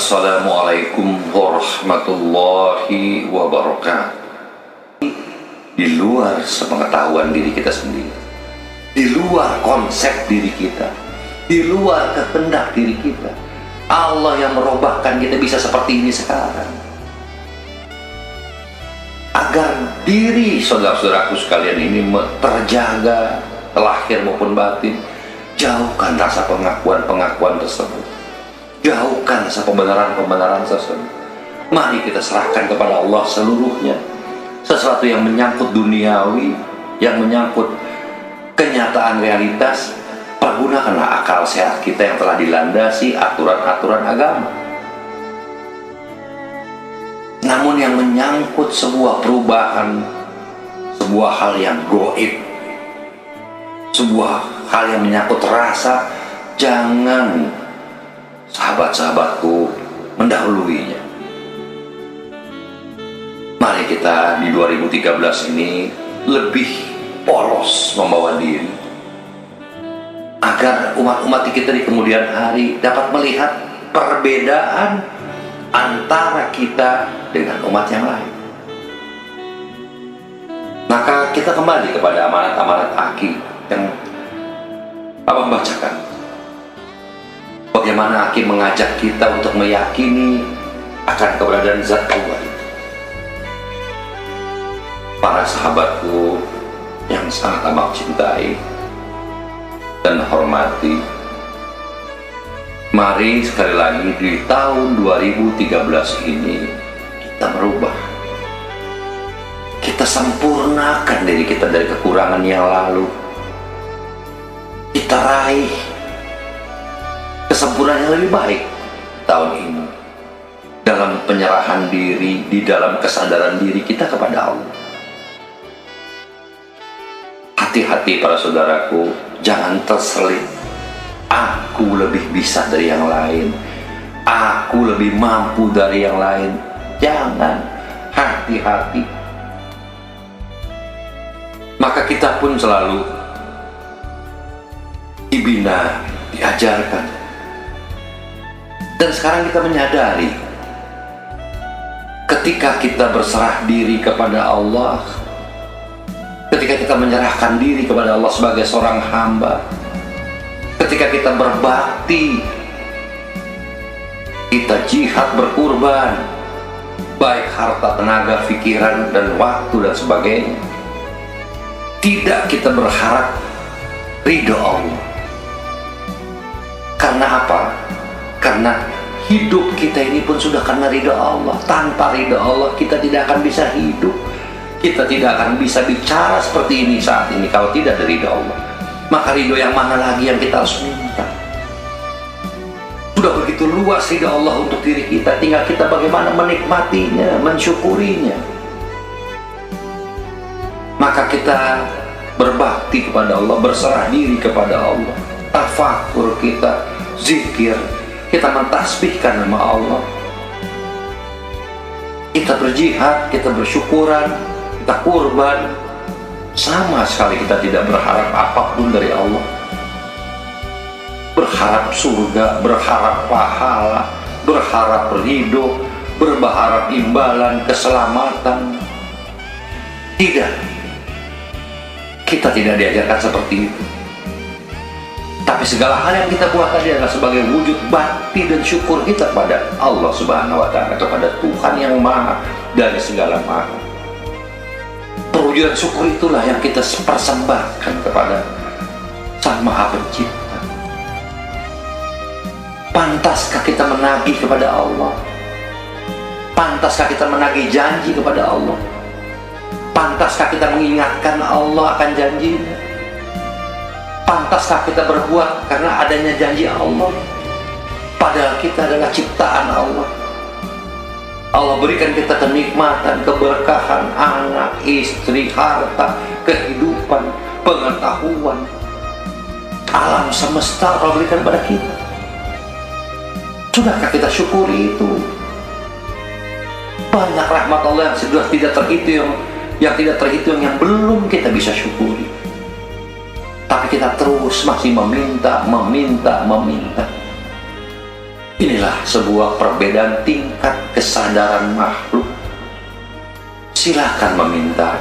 Assalamualaikum warahmatullahi wabarakatuh. Di luar sepengetahuan diri kita sendiri, di luar konsep diri kita, di luar kehendak diri kita, Allah yang merubahkan kita bisa seperti ini sekarang. Agar diri saudara-saudaraku sekalian ini terjaga lahir maupun batin, jauhkan rasa pengakuan-pengakuan tersebut, jauhkan rasa pembenaran-pembenaran tersebut. Mari kita serahkan kepada Allah seluruhnya. Sesuatu yang menyangkut duniawi, yang menyangkut kenyataan realitas, pergunakanlah akal sehat kita yang telah dilandasi aturan-aturan agama. Namun yang menyangkut sebuah perubahan, sebuah hal yang goib, sebuah hal yang menyangkut rasa, jangan sahabat-sahabatku mendahuluinya. Mari kita di 2013 ini lebih polos membawa diri, agar umat-umat kita di kemudian hari dapat melihat perbedaan antara kita dengan umat yang lain. Maka kita kembali kepada amanat-amanat Aki yang Bapak membacakan. Bagaimana Aki mengajak kita untuk meyakini akan keberadaan zat Allah itu. Para sahabatku yang sangat amat cintai dan hormati, mari sekali lagi di tahun 2013 ini kita merubah. Kita sempurnakan diri kita dari kekurangan yang lalu. Kita raih kesempurnaan yang lebih baik tahun ini dalam penyerahan diri, di dalam kesadaran diri kita kepada Allah. Hati-hati para saudaraku, jangan terselip. Aku lebih bisa dari yang lain, aku lebih mampu dari yang lain. Jangan, hati-hati. Maka kita pun selalu dibina, diajarkan. Dan sekarang kita menyadari, ketika kita berserah diri kepada Allah, ketika kita menyerahkan diri kepada Allah sebagai seorang hamba, ketika kita berbakti, kita jihad berkurban, baik harta, tenaga, pikiran, dan waktu dan sebagainya, tidak kita berharap ridho Allah. Karena apa? Karena hidup kita ini pun sudah karena ridho Allah. Tanpa ridho Allah kita tidak akan bisa hidup, kita tidak akan bisa bicara seperti ini saat ini kalau tidak dari ridho Allah. Maka ridho yang mana lagi yang kita harus minta? Sudah begitu luas ridho Allah untuk diri kita, tinggal kita bagaimana menikmatinya, mensyukurinya. Maka kita berbakti kepada Allah, berserah diri kepada Allah, tafakur kita, zikir, kita mentasbihkan nama Allah, kita berjihad, kita bersyukuran, kita kurban. Sama sekali kita tidak berharap apapun dari Allah. Berharap surga, berharap pahala, berharap ridho, berharap imbalan, keselamatan. Tidak. Kita tidak diajarkan seperti itu. Tapi segala hal yang kita buat tadi adalah sebagai wujud bakti dan syukur kita kepada Allah Subhanahu wa Ta'ala, kepada Tuhan yang Maha dari segala maha. Perwujudan syukur itulah yang kita persembahkan kepada Sang Maha Pencipta. Pantaskah kita menagih kepada Allah? Pantaskah kita menagih janji kepada Allah? Pantaskah kita mengingatkan Allah akan janjinya? Pantaskah kita berbuat karena adanya janji Allah? Padahal kita adalah ciptaan Allah. Allah berikan kita kenikmatan, keberkahan, anak, istri, harta, kehidupan, pengetahuan, alam semesta Allah berikan pada kita. Sudahkah kita syukuri itu? Banyak rahmat Allah yang sudah tidak terhitung, yang tidak terhitung, yang belum kita bisa syukuri. Tapi kita terus masih meminta. Inilah sebuah perbedaan tingkat kesadaran makhluk. Silakan meminta.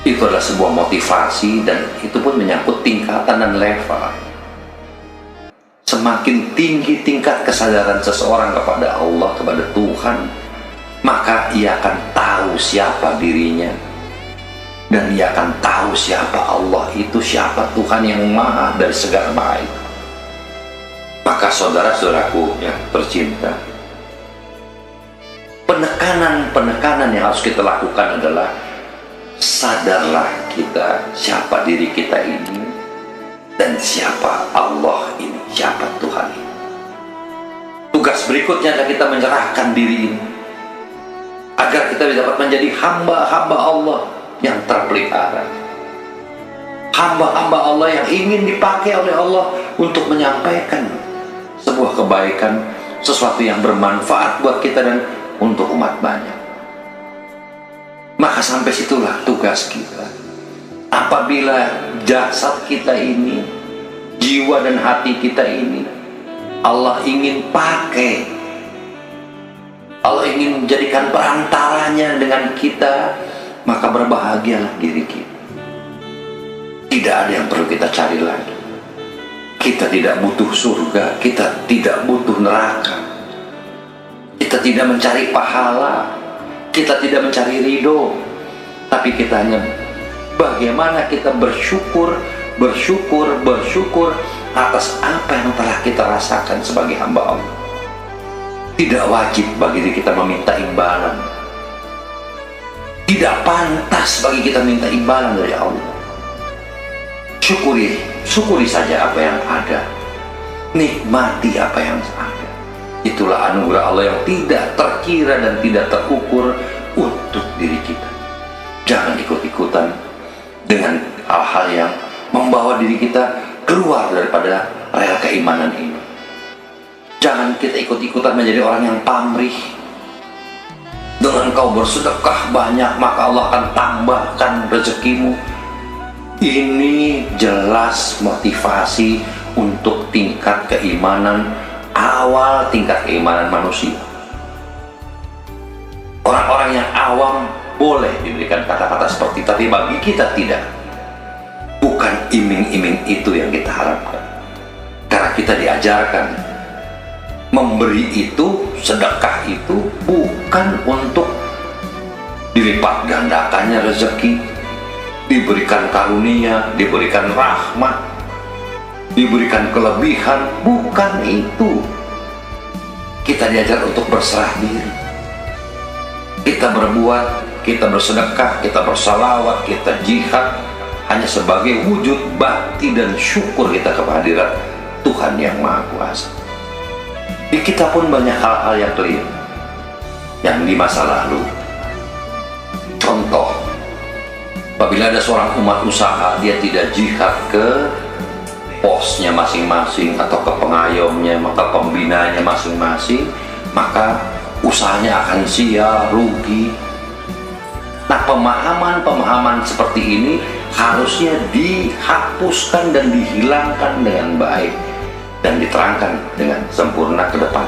Itu adalah sebuah motivasi, dan itu pun menyangkut tingkatan dan level. Semakin tinggi tingkat kesadaran seseorang kepada Allah, kepada Tuhan, maka ia akan tahu siapa dirinya, dan ia akan tahu siapa Allah itu, siapa Tuhan yang maha dari segala maha itu. Maka saudara-saudaraku yang tercinta, penekanan yang harus kita lakukan adalah sadarlah kita siapa diri kita ini, dan siapa Allah ini, siapa Tuhan ini. Tugas berikutnya adalah kita menyerahkan diri ini, agar kita dapat menjadi hamba-hamba Allah yang terpelihara, hamba-hamba Allah yang ingin dipakai oleh Allah untuk menyampaikan sebuah kebaikan, sesuatu yang bermanfaat buat kita dan untuk umat banyak. Maka sampai situlah tugas kita. Apabila jasad kita ini, jiwa dan hati kita ini, Allah ingin pakai, Allah ingin menjadikan perantaranya dengan kita, maka berbahagialah diri kita. Tidak ada yang perlu kita cari lagi. Kita tidak butuh surga, kita tidak butuh neraka, kita tidak mencari pahala, kita tidak mencari ridho, tapi kita hanya bagaimana kita bersyukur atas apa yang telah kita rasakan sebagai hamba Allah. Tidak wajib bagi diri kita meminta imbalan, tidak pantas bagi kita minta imbalan dari Allah. Syukuri saja apa yang ada, nikmati apa yang ada. Itulah anugerah Allah yang tidak terkira dan tidak terukur untuk diri kita. Jangan ikut-ikutan dengan hal-hal yang membawa diri kita keluar daripada rel keimanan ini. Jangan kita ikut-ikutan menjadi orang yang pamrih. Dengan kau bersedekah banyak, maka Allah akan tambahkan rezekimu. Ini jelas motivasi untuk tingkat keimanan awal, tingkat keimanan manusia. Orang-orang yang awam boleh diberikan kata-kata seperti itu, tapi bagi kita tidak. Bukan iming-iming itu yang kita harapkan. Karena kita diajarkan memberi itu, sedekah itu bukan untuk dilipat gandakannya rezeki, diberikan karunia, diberikan rahmat, diberikan kelebihan. Bukan itu. Kita diajar untuk berserah diri. Kita berbuat, kita bersedekah, kita bersalawat, kita jihad hanya sebagai wujud bakti dan syukur kita kepada hadirat Tuhan yang Maha Kuasa. Di kita pun banyak hal-hal yang keliru yang di masa lalu. Contoh, apabila ada seorang umat usaha, dia tidak jihad ke posnya masing-masing atau ke pengayomnya, maka pembinanya masing-masing, maka usahanya akan sia, rugi. Nah, pemahaman-pemahaman seperti ini harusnya dihapuskan dan dihilangkan dengan baik dan diterangkan dengan sempurna ke depan.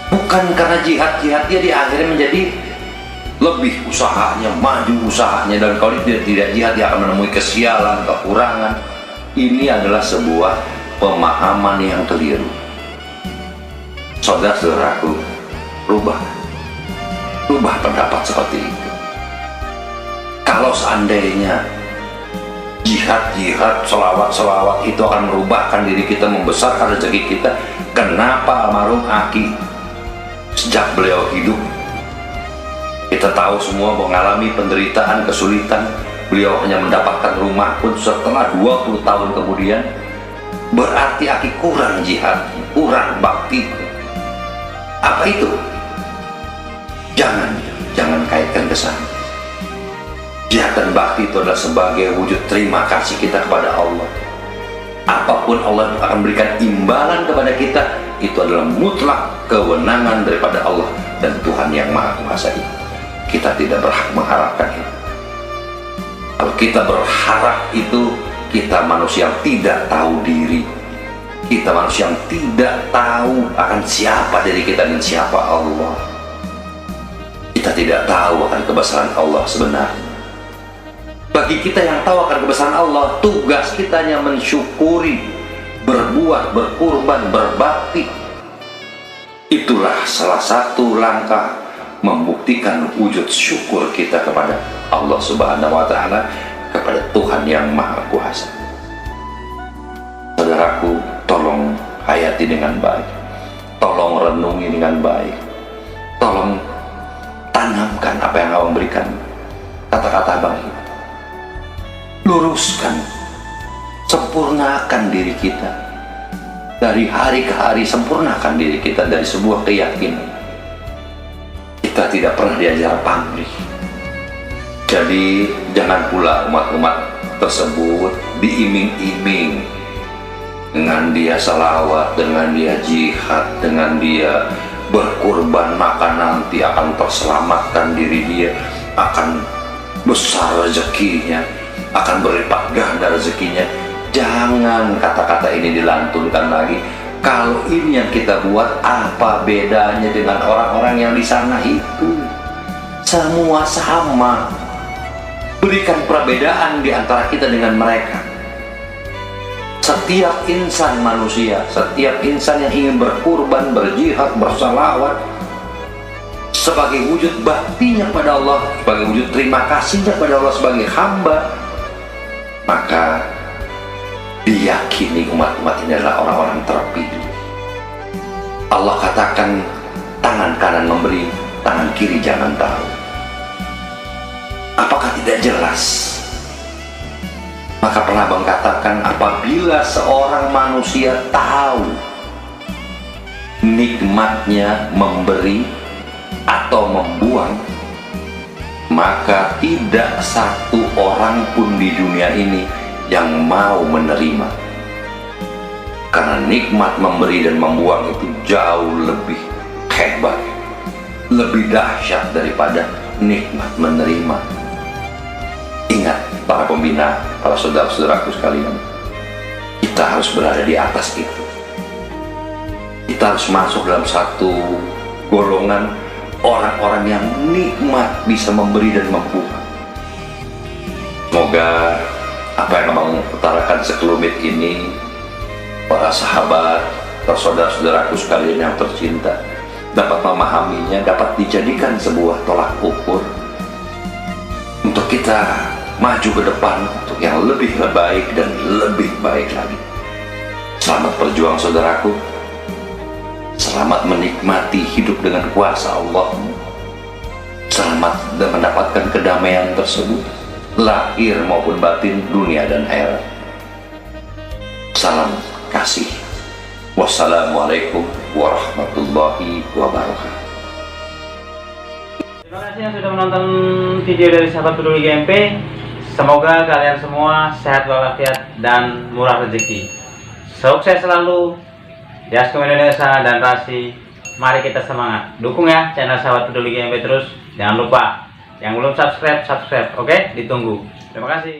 Bukan karena jihad-jihad dia di akhirnya menjadi lebih usahanya, maju usahanya, dan kalau dia tidak jihad dia akan menemui kesialan, kekurangan. Ini adalah sebuah pemahaman yang keliru. Saudara-saudaraku, rubah pendapat seperti itu. Kalau seandainya jihad, selawat itu akan merubahkan diri kita, membesarkan rezeki kita, kenapa almarhum Aki sejak beliau hidup, kita tahu semua mengalami penderitaan, kesulitan, beliau hanya mendapatkan rumah pun setelah 20 tahun kemudian? Berarti Aki kurang jihad, kurang bakti. Apa itu? Jangan kaitkan ke sana. Jihad dan bakti itu adalah sebagai wujud terima kasih kita kepada Allah. Apapun Allah akan berikan imbalan kepada kita, itu adalah mutlak kewenangan daripada Allah dan Tuhan yang Maha Kuasa itu. Kita tidak berhak mengharapkan itu. Kalau kita berharap itu, kita manusia yang tidak tahu diri. Kita manusia yang tidak tahu akan siapa diri kita dan siapa Allah. Kita tidak tahu akan kebesaran Allah sebenarnya. Bagi kita yang tahu akan kebesaran Allah, tugas kita hanya mensyukuri, berbuat, berkurban, berbakti. Itulah salah satu langkah membuktikan wujud syukur kita kepada Allah Subhanahu wa Ta'ala, kepada Tuhan yang Maha Kuasa. Saudaraku, tolong hayati dengan baik, tolong renungi dengan baik, tolong tanamkan apa yang Abang berikan, kata-kata Abang ini. Luruskan, sempurnakan diri kita dari hari ke hari, sempurnakan diri kita dari sebuah keyakinan. Kita tidak pernah diajar pamrih. Jadi jangan pula umat-umat tersebut diiming-iming dengan dia salawat, dengan dia jihad, dengan dia berkurban, maka nanti akan terselamatkan diri dia, akan besar rezekinya, akan berlipat ganda rezekinya. Jangan kata-kata ini dilantunkan lagi. Kalau ini yang kita buat, apa bedanya dengan orang-orang yang di sana itu? Semua sama. Berikan perbedaan di antara kita dengan mereka. Setiap insan manusia, setiap insan yang ingin berkurban, berjihad, bersalawat, sebagai wujud baktinya pada Allah, sebagai wujud terima kasihnya pada Allah sebagai hamba, maka diyakini umat-umat ini adalah orang-orang terpilih. Allah katakan, tangan kanan memberi, tangan kiri jangan tahu. Apakah tidak jelas? Maka pernah Abang katakan, apabila seorang manusia tahu nikmatnya memberi atau membuang, maka tidak satu orang pun di dunia ini yang mau menerima. Karena nikmat memberi dan membuang itu jauh lebih hebat, lebih dahsyat daripada nikmat menerima. Ingat para pembina, para saudara-saudaraku sekalian, kita harus berada di atas itu. Kita harus masuk dalam satu golongan orang-orang yang nikmat bisa memberi dan membuang. Semoga apa yang Abang utarakan sekelumit ini, para sahabat, para saudara-saudaraku sekalian yang tercinta, dapat memahaminya, dapat dijadikan sebuah tolak ukur untuk kita maju ke depan untuk yang lebih baik dan lebih baik lagi. Selamat berjuang saudaraku, selamat menikmati hidup dengan kuasa Allah, selamat dan mendapatkan kedamaian tersebut, lahir maupun batin, dunia dan akhirat. Salam kasih. Wassalamualaikum warahmatullahi wabarakatuh. Terima kasih yang sudah menonton video dari Sahabat Peduli GMP. Semoga kalian semua sehat walafiat dan murah rezeki. Sukses selalu di Askom Indonesia dan Rasi. Mari kita semangat. Dukung ya channel Sahabat Peduli GMP terus. Jangan lupa yang belum subscribe, oke? Ditunggu. Terima kasih.